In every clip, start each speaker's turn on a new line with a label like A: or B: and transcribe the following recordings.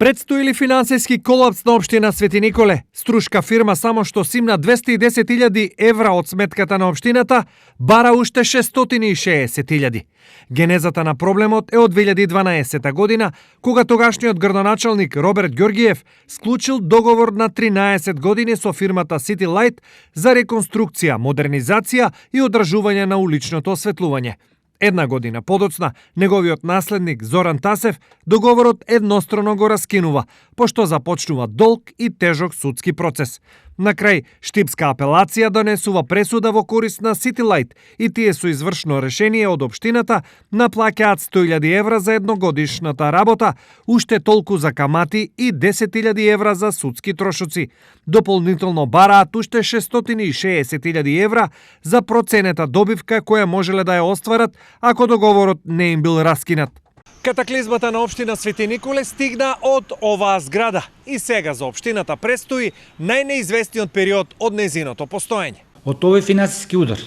A: Предстои ли финансиски колапс на општина Свети Николе? Струшка фирма само што симна 210.000 евра од сметката на општината, бара уште 660.000. Генезата на проблемот е од 2012 година, кога тогашниот градоначалник Роберт Ѓоргиев склучил договор на 13 години со фирмата City Light за реконструкција, модернизација и одржување на уличното осветлување. Една година подоцна, неговиот наследник Зоран Тасев договорот еднострано го раскинува, пошто започнува долг и тежок судски процес. На крај, штипска апелација донесува пресуда во корист на City Light и тие со извршно решение од општината наплаќаат 100.000 евра за едногодишната работа, уште толку за камати и 10.000 евра за судски трошоци. Дополнително бараат уште 660.000 евра за проценета добивка која можеле да ја остварат ако договорот не им бил раскинат. Катаклизмата на општина Свети Николе стигна од оваа зграда и сега за општината престои најнеизвестниот период од нејзиното постоење.
B: Од овој финансиски удар,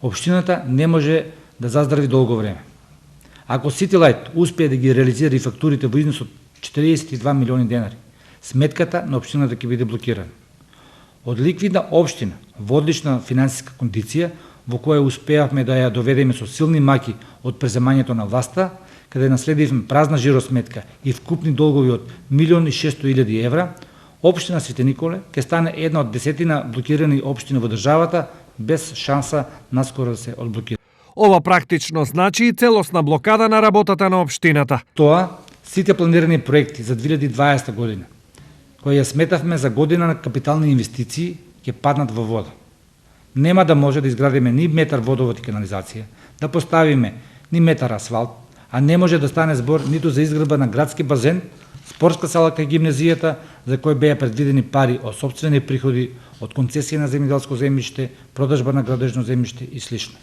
B: општината не може да заздрави долго време. Ако City Light успее да ги реализира и фактурите во износ од 42 милиони денари, сметката на општината ќе биде блокирана. Од ликвидна општина во одлична финансиска кондиција, во која успеавме да ја доведеме со силни маки од преземањето на власта, каде наследивме празна жиросметка и вкупни долгови од 1.600.000 евра, општина Свети Николе ќе стане една од 10 блокирани општини во државата без шанса наскоро да се одблокира.
A: Ова практично значи и целосна блокада на работата на општината.
B: Тоа, сите планирани проекти за 2020 година, кои ја сметавме за година на капитални инвестиции, ќе паднат во вода. Нема да може да изградиме ни метар водовод и канализација, да поставиме ни метар асфалт, а не може да стане збор ниту за изградба на градски базен, спортска сала кај гимназијата, за кој беа предвидени пари од сопствени приходи, од концесија на земјоделско земјиште, продажба на градежно земјиште и слично.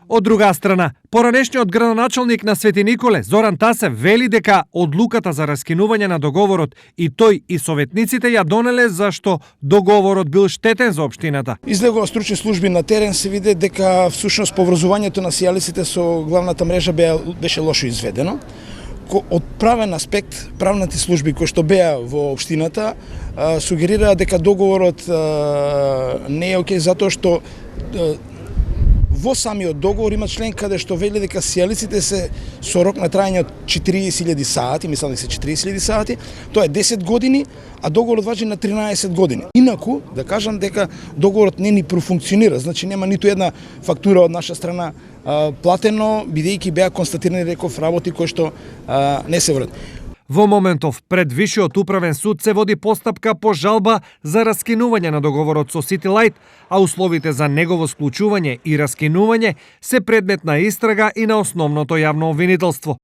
A: Од друга страна, поранешниот градоначалник на Свети Николе, Зоран Тасев, вели дека одлуката за раскинување на договорот и тој и советниците ја донеле зашто договорот бил штетен за општината.
C: Излегува стручни служби на терен, се виде дека всушност поврзувањето на сијалиците со главната мрежа беше лошо изведено. Од правен аспект, правните служби кои што беа во општината сугерираа дека договорот не е окей затоа што во самиот договор има член каде што вели дека сијалиците се со рок на трајање од 40.000 сати, мислам дека се 40.000 сати, тоа е 10 години, а договорот важи на 13 години. Инаку, да кажам дека договорот не ни профункционира, значи нема ниту една фактура од наша страна платено, бидејќи беа констатирани реков работи кои што не се врат.
A: Во моментов пред Вишиот управен суд се води постапка по жалба за раскинување на договорот со City Light, а условите за негово склучување и раскинување се предмет на истрага и на основното јавно обвинителство.